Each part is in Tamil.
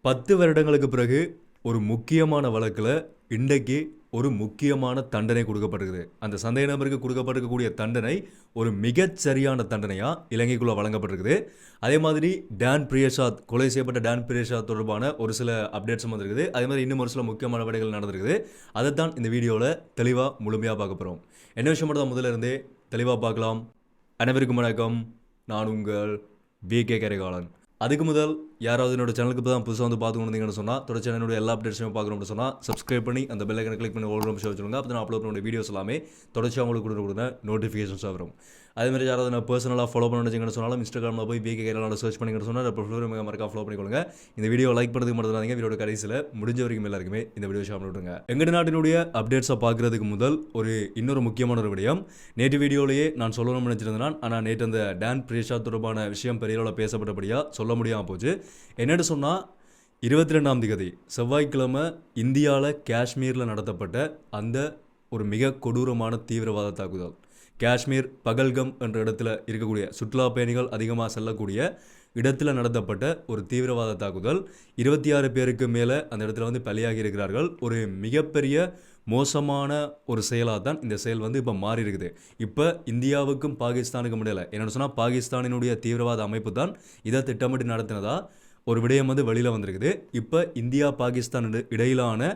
10 வருடங்களுக்கு பிறகு ஒரு முக்கியமான வழக்குல இன்றைக்கு ஒரு முக்கியமான தண்டனை கொடுக்கப்பட்டிருக்குது. அந்த சந்தேக நபருக்கு கொடுக்கப்பட்டிருக்கக்கூடிய தண்டனை ஒரு மிகச் சரியான தண்டனையா இலங்கைக்குள்ள வழங்கப்பட்டிருக்குது. அதே மாதிரி டான் பிரியசாத் கொலை செய்யப்பட்ட டான் பிரியசாத் தொடர்பான ஒரு சில அப்டேட்ஸும் வந்திருக்குது. அதே மாதிரி இன்னும் ஒரு சில முக்கியமான விடயங்கள் நடந்திருக்குது. அதைத்தான் இந்த வீடியோவில் தெளிவாக முழுமையாக பார்க்க போகிறோம். என்ன விஷயம் மட்டும் தான் முதல்ல இருந்தே தெளிவாக பார்க்கலாம். அனைவருக்கும் வணக்கம். நான் உங்கள் VK கரிகாலன். அதுக்கு முதல் யாராவது என்னோட சேனலுக்கு இப்போ தான் புதுசாக வந்து பார்த்து வந்தீங்கன்னு சொன்னால் தொடர்ச்சியாக என்னோட எல்லா அப்டேட்ஸுமே பார்க்கணும்னு சொன்னால் சப்ஸ்கிரைப் பண்ணி அந்த பெல் ஐக்கனை கிளிக் பண்ணி ஓல்டு நிமிஷம் வச்சுருங்க. அப்போ நான் அப்லோட் பண்ண வீடியோஸ் எல்லாமே தொடர்ச்சியாக உங்களுக்கு கொடுக்குற நோட்டிஃபிகேஷன்ஸாக வரும். அதேமாதிரி யாராவது நான் பர்சனலாக ஃபாலோ பண்ண நினச்சிங்கன்னு சொன்னாலும் இன்ஸ்டாகிராமில் போய் VK கரிகாலன் சர்ச் பண்ணிங்கன்னு சொன்னால் இப்போ மறக்காம ஃபாலோ பண்ணிக்கொள்ளுங்க. இந்த வீடியோ லைக் பண்ணுறதுக்கு மட்டும் வீடியோட கடைசியில் முடிஞ்ச வரைக்கும் எல்லாருக்குமே இந்த வீடியோ ஷேர் பண்ணிவிடுங்க. எங்கள் நாட்டினுடைய அப்டேட்ஸை பார்க்குறதுக்கு முதல் இன்னொரு முக்கியமான ஒரு விடயம் நேற்று வீடியோலேயே நான் சொல்லணும்னு நினச்சிருந்தேன். ஆனால் நேற்று அந்த டான் பிரியசாத் தொடர்பான விஷயம் பெரிய அளவில் பேசப்பட்டபடியாக சொல்ல முடியாமல் போச்சு. என்னென்னு சொன்னால் 22ஆம் தேதி செவ்வாய்க்கிழமை இந்தியாவில் காஷ்மீரில் நடத்தப்பட்ட அந்த ஒரு மிக கொடூரமான தீவிரவாத தாக்குதல். காஷ்மீர் பகல்கம் என்ற இடத்துல இருக்கக்கூடிய சுற்றுலா பயணிகள் அதிகமாக செல்லக்கூடிய இடத்துல நடத்தப்பட்ட ஒரு தீவிரவாத தாக்குதல். 26 பேருக்கு மேலே அந்த இடத்துல பலியாகி இருக்கிறார்கள். ஒரு மிகப்பெரிய மோசமான ஒரு செயலாக தான் இந்த செயல் இப்போ மாறி இருக்குது. இப்போ இந்தியாவுக்கும் பாகிஸ்தானுக்கும் இடையில என்னென்னு சொன்னால் பாகிஸ்தானினுடைய தீவிரவாத அமைப்பு தான் இதை திட்டமிட்டு நடத்தினதா ஒரு விடயம் வெளியில் வந்திருக்குது. இப்போ இந்தியா பாகிஸ்தான் இடையிலான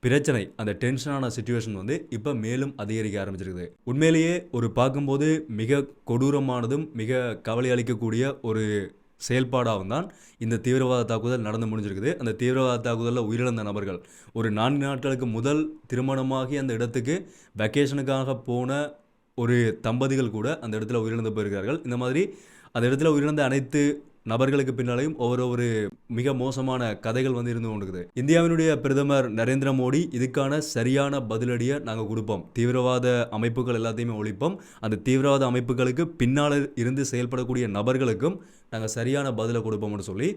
பிரச்சனை, அந்த டென்ஷனான சிச்சுவேஷன் இப்போ மேலும் அதிகரிக்க ஆரம்பிச்சிருக்குது. உண்மையிலேயே ஒரு பார்க்கும்போது மிக கொடூரமானதும் மிக கவலை அளிக்கக்கூடிய ஒரு செயல்பாடாகவும் தான் இந்த தீவிரவாத தாக்குதல் நடந்து முடிஞ்சிருக்குது. அந்த தீவிரவாத தாக்குதலில் உயிரிழந்த நபர்கள் ஒரு 4 நாட்களுக்கு முதல் திருமணமாகி அந்த இடத்துக்கு வெக்கேஷனுக்காக போன ஒரு தம்பதிகள் கூட அந்த இடத்துல உயிரிழந்து போயிருக்கிறார்கள். இந்த மாதிரி அந்த இடத்துல உயிரிழந்த அனைத்து நபர்களுக்கு பின்னாலையும் ஒவ்வொரு மிக மோசமான கதைகள் இருந்து கொண்டிருக்குது. இந்தியாவினுடைய பிரதமர் நரேந்திர மோடி இதுக்கான சரியான பதிலடியை நாங்கள் கொடுப்போம், தீவிரவாத அமைப்புகள் எல்லாத்தையுமே ஒழிப்போம், அந்த தீவிரவாத அமைப்புகளுக்கு பின்னால் இருந்து செயல்படக்கூடிய நபர்களுக்கும் நாங்கள் சரியான பதிலை கொடுப்போம்னு சொல்லி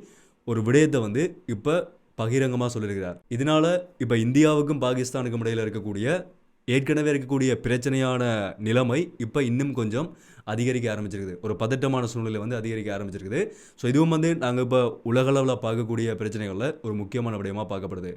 ஒரு விடயத்தை இப்போ பகிரங்கமாக சொல்லியிருக்கிறார். இதனால இப்போ இந்தியாவுக்கும் பாகிஸ்தானுக்கும் இடையில் இருக்கக்கூடிய ஏற்கனவே இருக்கக்கூடிய பிரச்சனையான நிலைமை இப்போ இன்னும் கொஞ்சம் அதிகரிக்க ஆரம்பிச்சிருக்குது. ஒரு பதட்டமான சூழ்நிலை அதிகரிக்க ஆரம்பிச்சிருக்குது. ஸோ இதுவும் நாங்கள் இப்போ உலகளவில் பார்க்கக்கூடிய பிரச்சனைகளில் ஒரு முக்கியமான விடயமாக பார்க்கப்படுது.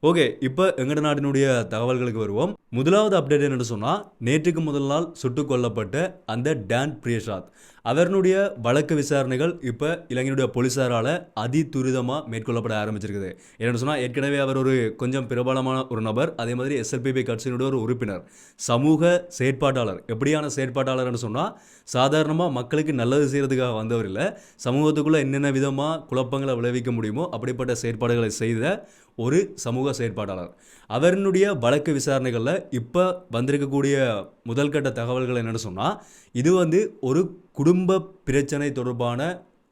ஓகே, இப்போ எங்கட நாட்டினுடைய தகவல்களுக்கு வருவோம். முதலாவது அப்டேட் என்னென்னு சொன்னால், நேற்றுக்கு முதல் நாள் சுட்டுக் கொல்லப்பட்ட அந்த டான் பிரியசாத் அவருடைய வழக்கு விசாரணைகள் இப்போ இலங்கையினுடைய போலீஸாரால் அதிதுரிதமாக மேற்கொள்ளப்பட ஆரம்பிச்சிருக்குது. என்னென்னு சொன்னால், ஏற்கனவே அவர் ஒரு கொஞ்சம் பிரபலமான ஒரு நபர், அதே மாதிரி SLPP கட்சியினுடைய ஒரு உறுப்பினர், சமூக செயற்பாட்டாளர். எப்படியான செயற்பாட்டாளர்னு சொன்னால், சாதாரணமாக மக்களுக்கு நல்லது செய்கிறதுக்காக வந்தவர் இல்லை, சமூகத்துக்குள்ளே என்னென்ன விதமாக குழப்பங்களை விளைவிக்க முடியுமோ அப்படிப்பட்ட செயற்பாடுகளை செய்த ஒரு சமூக செயற்பாட்டாளர். அவருடைய வழக்கு விசாரணைகளில் இப்போ வந்திருக்கக்கூடிய முதல் கட்ட தகவல்கள் என்னென்னு சொன்னால், இது ஒரு குடும்ப பிரச்சனை தொடர்பான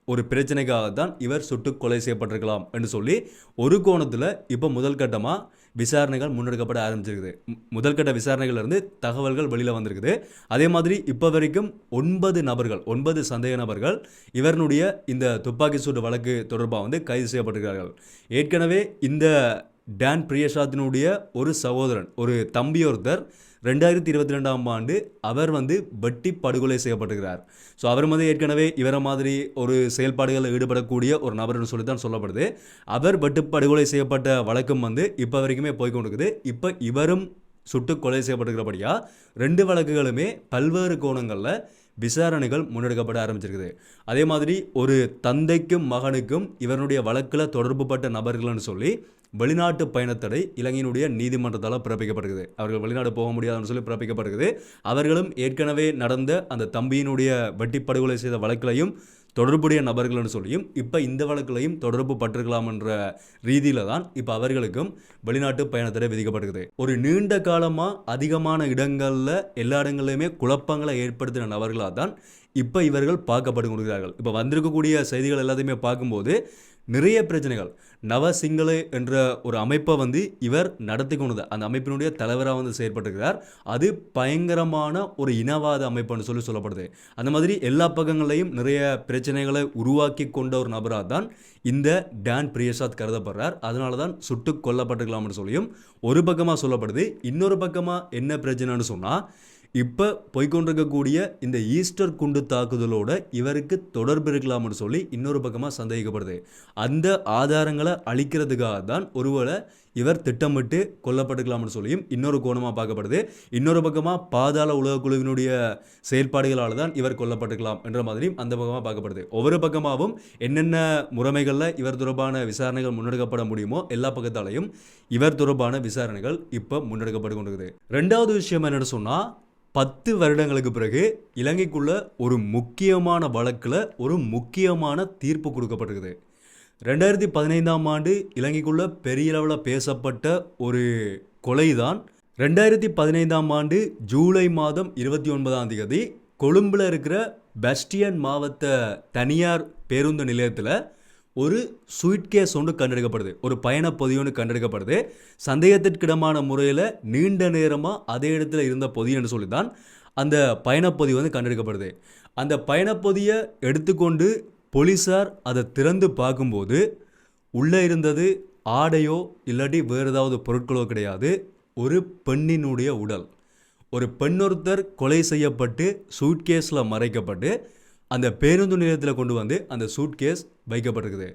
ஒரு பிரச்சனைக்காகத்தான் இவர் சுட்டு கொலை செய்யப்பட்டிருக்கலாம் என்று சொல்லி ஒரு கோணத்தில் இப்போ முதல் கட்டமாக விசாரணைகள் முன்னெடுக்கப்பட ஆரம்பிச்சிருக்குது. முதல் கட்ட விசாரணைகள்லேருந்து தகவல்கள் வெளியில் வந்திருக்குது. அதே மாதிரி இப்போ வரைக்கும் 9 சந்தேக நபர்கள் இவருடைய இந்த துப்பாக்கி சூடு வழக்கு தொடர்பாக கைது செய்யப்பட்டிருக்கிறார்கள். ஏற்கனவே இந்த டான் பிரியசாத்தினுடைய ஒரு சகோதரன், ஒரு தம்பி ஒருத்தர் 2022ஆம் ஆண்டு அவர் வெட்டி படுகொலை செய்யப்பட்டிருக்கிறார். ஸோ அவர் ஏற்கனவே இவரை மாதிரி ஒரு செயல்பாடுகளில் ஈடுபடக்கூடிய ஒரு நபர்னு சொல்லி தான் சொல்லப்படுது. அவர் வெட்டு படுகொலை செய்யப்பட்ட வழக்கம் இப்போ வரைக்குமே போய்கொண்டிருக்குது. இப்போ இவரும் சுட்டு கொலை செய்யப்பட்டிருக்கிறபடியா 2 வழக்குகளுமே பல்வேறு கோணங்களில் விசாரணைகள் முன்னெடுக்கப்பட ஆரம்பிச்சிருக்குது. அதே மாதிரி ஒரு தந்தைக்கும் மகனுக்கும் இவருடைய வழக்கில் தொடர்பு பட்ட நபர்கள்னு சொல்லி வெளிநாட்டு பயணத்தடை இலங்கையினுடைய நீதிமன்றத்தால் பிறப்பிக்கப்படுகிறது. அவர்கள் வெளிநாடு போக முடியாதுன்னு சொல்லி பிறப்பிக்கப்படுகிறது. அவர்களும் ஏற்கனவே நடந்த அந்த தம்பியினுடைய வெட்டி படுகொலை செய்த வழக்கிலையும் தொடர்புடைய நபர்கள்னு சொல்லியும் இப்போ இந்த வழக்கிலையும் தொடர்பு பட்டிருக்கலாம் என்ற ரீதியில் தான் இப்போ அவர்களுக்கும் வெளிநாட்டு பயணத்தடை விதிக்கப்படுகிறது. ஒரு நீண்ட காலமாக அதிகமான இடங்களில் எல்லா இடங்கள்லையுமே குழப்பங்களை ஏற்படுத்தின நபர்களாக தான் இப்போ இவர்கள் பார்க்கப்பட்டு கொண்டிருக்கிறார்கள். இப்போ வந்திருக்கக்கூடிய செய்திகள் எல்லாத்தையுமே பார்க்கும்போது நிறைய பிரச்சனைகள். நவசிங்கள என்ற ஒரு அமைப்பை இவர் நடத்தி கொண்டது, அந்த அமைப்பினுடைய தலைவராக செயற்பட்டிருக்கிறார். அது பயங்கரமான ஒரு இனவாத அமைப்புன்னு சொல்லப்படுது. அந்த மாதிரி எல்லா பக்கங்களையும் நிறைய பிரச்சனைகளை உருவாக்கி கொண்ட ஒரு நபராக தான் இந்த டான் பிரியசாத் கருதப்படுறார். அதனால தான் சுட்டு கொல்லப்பட்டிருக்கலாம்னு சொல்லியும் ஒரு பக்கமாக சொல்லப்படுது. இன்னொரு பக்கமாக என்ன பிரச்சனைன்னு சொன்னால், இப்போ போய்கொண்டிருக்கக்கூடிய இந்த ஈஸ்டர் குண்டு தாக்குதலோட இவருக்கு தொடர்பு இருக்கலாம்னு சொல்லி இன்னொரு பக்கமாக சந்தேகிக்கப்படுது. அந்த ஆதாரங்களை அழிக்கிறதுக்காக தான் ஒருவேளை இவர் திட்டமிட்டு கொல்லப்பட்டுக்கலாம்னு சொல்லியும் இன்னொரு கோணமாக பார்க்கப்படுது. இன்னொரு பக்கமாக பாதாள உலகக்குழுவினுடைய செயல்பாடுகளால் தான் இவர் கொல்லப்பட்டுக்கலாம் என்ற மாதிரியும் அந்த பக்கமாக பார்க்கப்படுது. ஒவ்வொரு பக்கமாகவும் என்னென்ன முறைமைகளில் இவர் தொடர்பான விசாரணைகள் முன்னெடுக்கப்பட முடியுமோ எல்லா பக்கத்தாலையும் இவர் தொடர்பான விசாரணைகள் இப்போ முன்னெடுக்கப்பட்டு கொண்டிருக்குது. ரெண்டாவது விஷயம் என்னென்னு சொன்னால், 10 வருடங்களுக்கு பிறகு இலங்கைக்குள்ள ஒரு முக்கியமான வழக்கில் ஒரு முக்கியமான தீர்ப்பு கொடுக்கப்பட்டிருக்குது. 2015ஆம் ஆண்டு இலங்கைக்குள்ள பெரிய அளவில் பேசப்பட்ட ஒரு கொலை தான் 2015ஆம் ஆண்டு ஜூலை மாதம் 29ஆம் தேதி கொழும்பில் இருக்கிற பஸ்டியன் மாவட்ட தனியார் பேருந்து நிலையத்தில் ஒரு சூட்கேஸ் ஒன்று கண்டெடுக்கப்படுது. ஒரு பயணப்பொதி ஒன்று கண்டெடுக்கப்படுது. சந்தேகத்திற்கிடமான முறையில் நீண்ட நேரமாக அதே இடத்துல இருந்த பொதி என்று சொல்லி தான் அந்த பயணப்பொதி வந்து கண்டெடுக்கப்படுது. அந்த பயணப்பொதியை எடுத்துக்கொண்டு போலீஸார் அதை திறந்து பார்க்கும்போது உள்ளே இருந்தது ஆடையோ இல்லாட்டி வேறு ஏதாவது பொருட்களோ கிடையாது, ஒரு பெண்ணினுடைய உடல். ஒரு பெண்ணொருத்தர் கொலை செய்யப்பட்டு சூட்கேஸில் மறைக்கப்பட்டு அந்த பேருந்து நிலையத்தில் கொண்டு வந்து அந்த சூட்கேஸ் வைக்கப்பட்டிருக்குது.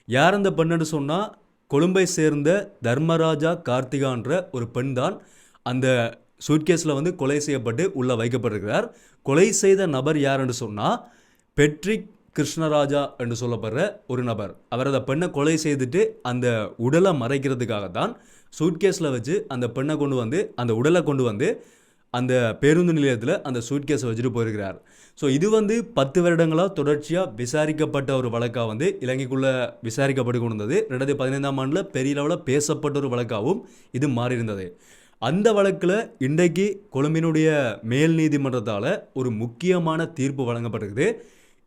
யார் அந்த பெண்ணுன்னு சொன்னால், கொழும்பை சேர்ந்த தர்மராஜா கார்த்திகான்ற ஒரு பெண் தான் அந்த சூட்கேஸில் வந்து கொலை செய்யப்பட்டு உள்ளே வைக்கப்பட்டிருக்கிறார். கொலை செய்த நபர் யாருன்னு சொன்னால் பெட்ரிக் கிருஷ்ணராஜா என்று சொல்லப்படுற ஒரு நபர். அவர் அந்த பெண்ணை கொலை செய்துட்டு அந்த உடலை மறைக்கிறதுக்காக தான் சூட்கேஸில் வச்சு அந்த பெண்ணை கொண்டு வந்து அந்த உடலை கொண்டு வந்து அந்த பேருந்து நிலையத்தில் அந்த சூட்கேஸை வச்சுட்டு போயிருக்கிறார். ஸோ இது வந்து 10 வருடங்களாக தொடர்ச்சியாக விசாரிக்கப்பட்ட ஒரு வழக்காக வந்து இலங்கைக்குள்ளே விசாரிக்கப்பட்டு கொண்டிருந்தது. 2015ஆம் ஆண்டில் பெரிய அளவில் பேசப்பட்ட ஒரு வழக்காகவும் இது மாறியிருந்தது. அந்த வழக்கில் இன்றைக்கு கொழும்பினுடைய மேல் நீதிமன்றத்தால் ஒரு முக்கியமான தீர்ப்பு வழங்கப்பட்டிருக்குது.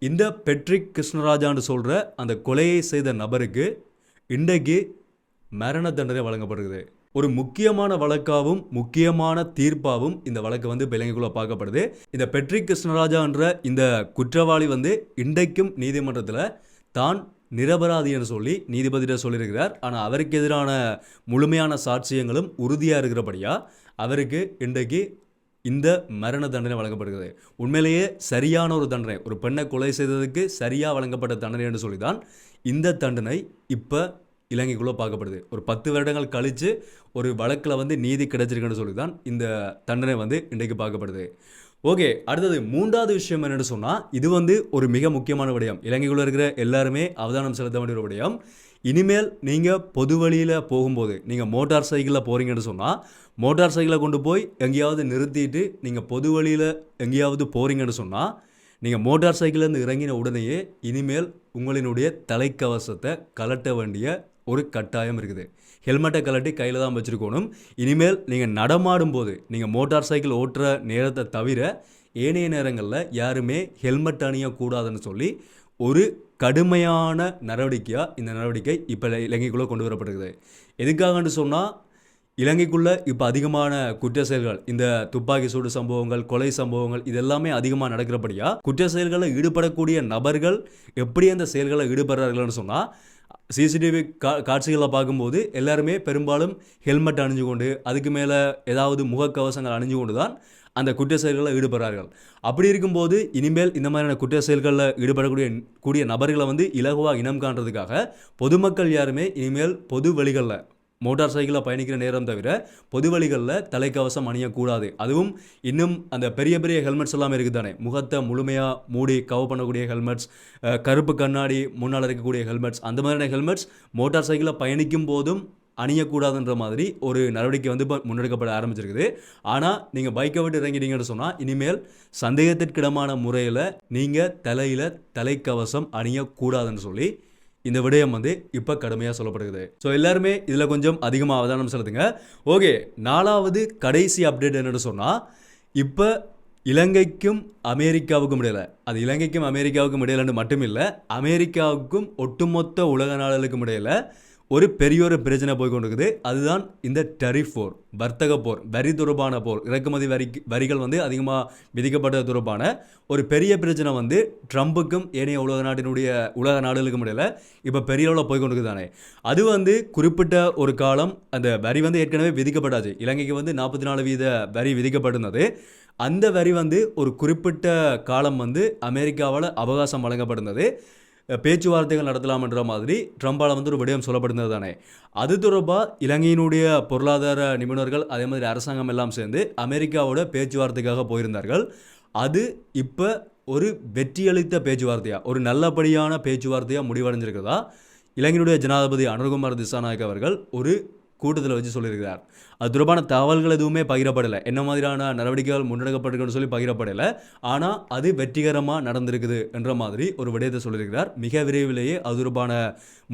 இந்த பெட்ரிக் கிருஷ்ணராஜான்னு சொல்கிற அந்த கொலையை செய்த நபருக்கு இன்றைக்கு மரண தண்டனை வழங்கப்படுகிறது. ஒரு முக்கியமான வழக்காகவும் முக்கியமான தீர்ப்பாகவும் இந்த வழக்கு வந்து இலங்கைக்குள்ளே பார்க்கப்படுது. இந்த பெட்ரிக் கிருஷ்ணராஜான்ற இந்த குற்றவாளி வந்து இன்றைக்கும் நீதிமன்றத்தில் தான் நிரபராதி என்று சொல்லி நீதிபதியிடம் சொல்லியிருக்கிறார். ஆனால் அவருக்கு எதிரான முழுமையான சாட்சியங்களும் உறுதியாக இருக்கிறபடியாக அவருக்கு இன்றைக்கு இந்த மரண தண்டனை வழங்கப்படுகிறது. உண்மையிலேயே சரியான ஒரு தண்டனை, ஒரு பெண்ணை கொலை செய்ததுக்கு சரியாக வழங்கப்பட்ட தண்டனை என்று சொல்லி தான் இந்த தண்டனை இப்போ இலங்கைக்குள்ளே பார்க்கப்படுது. ஒரு 10 வருடங்கள் கழித்து ஒரு வழக்கில் வந்து நீதி கிடைச்சிருக்குன்னு சொல்லி தான் இந்த தண்டனை வந்து இன்றைக்கு பார்க்கப்படுது. ஓகே, அடுத்தது 3வது விஷயம் என்னென்னு சொன்னால், இது வந்து ஒரு மிக முக்கியமான விடயம். இலங்கைக்குள்ளே இருக்கிற எல்லாருமே அவதானம் செலுத்த வேண்டிய ஒரு விடயம். இனிமேல் நீங்கள் பொது வழியில் போகும்போது, நீங்கள் மோட்டார் சைக்கிளில் போகிறீங்கன்னு சொன்னால், மோட்டார் சைக்கிளை கொண்டு போய் எங்கேயாவது நிறுத்திட்டு நீங்கள் பொது வழியில் எங்கேயாவது போகிறீங்கன்னு சொன்னால், நீங்கள் மோட்டார் சைக்கிள்லேருந்து இறங்கின உடனேயே இனிமேல் உங்களினுடைய தலைக்கவசத்தை கலட்ட வேண்டிய ஒரு கட்டாயம் இருக்குது. ஹெல்மெட்டை கலட்டி கையில் தான் வச்சுருக்கணும். இனிமேல் நீங்கள் நடமாடும் போது, நீங்கள் மோட்டார் சைக்கிள் ஓட்டுற நேரத்தை தவிர ஏனைய நேரங்களில் யாருமே ஹெல்மெட் அணியக்கூடாதுன்னு சொல்லி ஒரு கடுமையான நடவடிக்கையாக இந்த நடவடிக்கை இப்போ இலங்கைக்குள்ளே கொண்டு வரப்படுகிறது. எதுக்காகன்னு சொன்னால், இலங்கைக்குள்ளே இப்போ அதிகமான குற்ற செயல்கள், இந்த துப்பாக்கி சூடு சம்பவங்கள், கொலை சம்பவங்கள் இதெல்லாமே அதிகமாக நடக்கிறபடியா குற்ற செயல்களில் ஈடுபடக்கூடிய நபர்கள் எப்படி அந்த செயல்களில் ஈடுபடுறார்கள்னு சொன்னால், சிசிடிவி காட்சிகளை பார்க்கும்போது எல்லாருமே பெரும்பாலும் ஹெல்மெட் அணிஞ்சு கொண்டு, அதுக்கு மேலே ஏதாவது முகக்கவசங்கள் அணிஞ்சு கொண்டு தான் அந்த குற்ற செயல்களில் ஈடுபடுறார்கள். அப்படி இருக்கும்போது இனிமேல் இந்த மாதிரியான குற்ற செயல்களில் ஈடுபடக்கூடிய நபர்களை வந்து இலகுவாக இனம் காண்றதுக்காக பொதுமக்கள் யாருமே இனிமேல் பொது வழிகளில் மோட்டார் சைக்கிளில் பயணிக்கிற நேரம் தவிர பொது வழிகளில் தலைக்கவசம் அணியக்கூடாது. அதுவும் இன்னும் அந்த பெரிய பெரிய ஹெல்மெட்ஸ் எல்லாமே இருக்குது தானே, முகத்தை முழுமையாக மூடி கவர் பண்ணக்கூடிய ஹெல்மெட்ஸ், கருப்பு கண்ணாடி முன்னால் இருக்கக்கூடிய ஹெல்மெட்ஸ், அந்த மாதிரியான ஹெல்மெட்ஸ் மோட்டார் சைக்கிளில் பயணிக்கும் போதும் அணியக்கூடாதுன்ற மாதிரி ஒரு நடவடிக்கை வந்து இப்போ முன்னெடுக்கப்பட ஆரம்பிச்சிருக்குது. ஆனால் நீங்கள் பைக்கை விட்டு இறங்கிட்டீங்கன்னு சொன்னால் இனிமேல் சந்தேகத்திற்கிடமான முறையில் நீங்கள் தலையில் தலைக்கவசம் அணியக்கூடாதுன்னு சொல்லி இந்த விடயம் வந்து இப்போ கடுமையாக சொல்லப்படுகிறது. ஸோ எல்லாருமே இதில் கொஞ்சம் அதிகமாக அவதானம் செலுத்துங்க. ஓகே, 4வது கடைசி அப்டேட் என்னென்னு சொன்னால், இப்போ இலங்கைக்கும் அமெரிக்காவுக்கும் இடையில, அது இலங்கைக்கும் அமெரிக்காவுக்கும் இடையிலன்னு மட்டும் இல்லை, அமெரிக்காவுக்கும் ஒட்டுமொத்த உலக நாடுகளுக்கும் இடையில ஒரு பெரிய ஒரு பிரச்சனை போய் கொண்டிருக்குது. அதுதான் இந்த டரிஃப் போர், வர்த்தக போர், வரி தொடர்பான போர், இறக்குமதி வரிகள் வந்து அதிகமாக விதிக்கப்பட்ட தொடர்பான ஒரு பெரிய பிரச்சனை வந்து ட்ரம்புக்கும் ஏனைய உலக நாடுகளுக்கும் இடையில இப்போ பெரிய அளவில் போய் கொண்டிருக்கு தானே. அது வந்து குறிப்பிட்ட ஒரு காலம் அந்த வரி வந்து ஏற்கனவே விதிக்கப்பட்டாச்சு. இலங்கைக்கு வந்து 44% வரி விதிக்கப்பட்டிருந்தது. அந்த வரி வந்து ஒரு குறிப்பிட்ட காலம் வந்து அமெரிக்காவால் அவகாசம் வழங்கப்பட்டிருந்தது. பேச்சுவார்த்தைகள் நடத்தலாம்ன்ற மாதிரி ட்ரம்பால் வந்து ஒரு விடயம் சொல்லப்படுகிறது தானே. அது தொடர்பாக இலங்கையினுடைய பொருளாதார நிபுணர்கள் அதே மாதிரி அரசாங்கம் எல்லாம் சேர்ந்து அமெரிக்காவோட பேச்சுவார்த்தைக்காக போயிருந்தார்கள். அது இப்போ ஒரு வெற்றியளித்த பேச்சுவார்த்தையாக, ஒரு நல்லபடியான பேச்சுவார்த்தையாக முடிவடைஞ்சிருக்கிறதா இலங்கையினுடைய ஜனாதிபதி அனுர்குமார் திசாநாயக்க அவர்கள் ஒரு கூட்டத்தில் வச்சு சொல்லியிருக்கிறார். அது தொடர்பான தகவல்கள் எதுவுமே பகிரப்படலை, என்ன மாதிரியான நடவடிக்கைகள் முன்னெடுக்கப்பட்டிருக்குன்னு சொல்லி பகிரப்படலை. ஆனால் அது வெற்றிகரமாக நடந்திருக்குது என்ற மாதிரி ஒரு விடயத்தை சொல்லியிருக்கிறார். மிக விரைவிலேயே அது தொடர்பான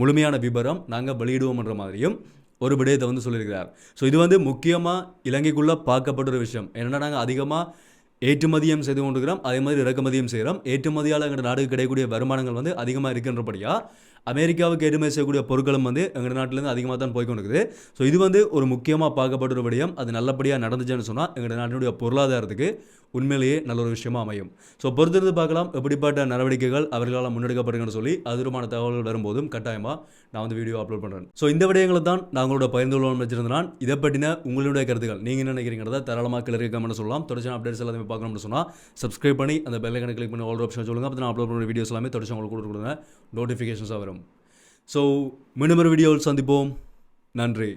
முழுமையான விபரம் நாங்கள் வெளியிடுவோம் என்ற மாதிரியும் ஒரு விடயத்தை வந்து சொல்லியிருக்கிறார். ஸோ இது வந்து முக்கியமாக இலங்கைக்குள்ளே பார்க்கப்பட்ட ஒரு விஷயம். என்னென்னா நாங்கள் அதிகமாக ஏற்றுமதியும் செய்து கொண்டிருக்கிறோம், அதே மாதிரி இறக்குமதியும் செய்கிறோம். ஏற்றுமதியால் எங்கள் நாடுக்கு கிடைக்கக்கூடிய வருமானங்கள் வந்து அதிகமாக இருக்கின்றபடியாக அமெரிக்காவுக்கு ஏற்றுமதி செய்யக்கூடிய பொருட்களும் வந்து எங்கள் நாட்டிலேருந்து அதிகமாக தான் போய்கொண்டிருக்குது. ஸோ இது வந்து ஒரு முக்கியமாக பார்க்கப்பட்ட ஒரு விடயம். அது நல்லபடியாக நடந்துச்சுன்னு சொன்னால் எங்கள் நாட்டினுடைய பொருளாதாரத்துக்கு உண்மையிலேயே நல்ல ஒரு விஷயமா அமையும். ஸோ பொறுத்திருந்து பார்க்கலாம் எப்படிப்பட்ட நடவடிக்கைகள் அவர்களால் முன்னெடுக்கப்படுங்கன்னு சொல்லி அதுமான தகவல்கள் வரும்போதும் கட்டாயமாக நான் வந்து வீடியோ அப்லோட் பண்ணுறேன். ஸோ இந்த விடயங்களை தான் நான் உங்களோட பகிர்ந்து கொள்ளணும்னு வச்சிருந்தேன். இதை பற்றின உங்களுடைய கருத்துக்கள் நீங்கள் என்ன நினைக்கிறீங்கிறத தாராளமாக கீழே கமெண்ட் சொல்லலாம். தொடர்ச்சி அப்டேட்ஸ் எல்லாமே பார்க்கணும்னு சொன்னால் சப்ஸ்கிரைப் பண்ணி அந்த பெல் ஐகானை கிளிக் பண்ணி ஆல் ஆப்ஷன் சொல்லுங்கள். அப்போ நான் அப்லோட் பண்ணுற வீடியோஸ் எல்லாமே தொடர்ச்சி உங்களுக்கு கொடுங்க, நோட்டிஃபிகேஷன்ஸாக வரும். ஸோ மீண்டும் ஒரு வீடியோவில் சந்திப்போம். நன்றி.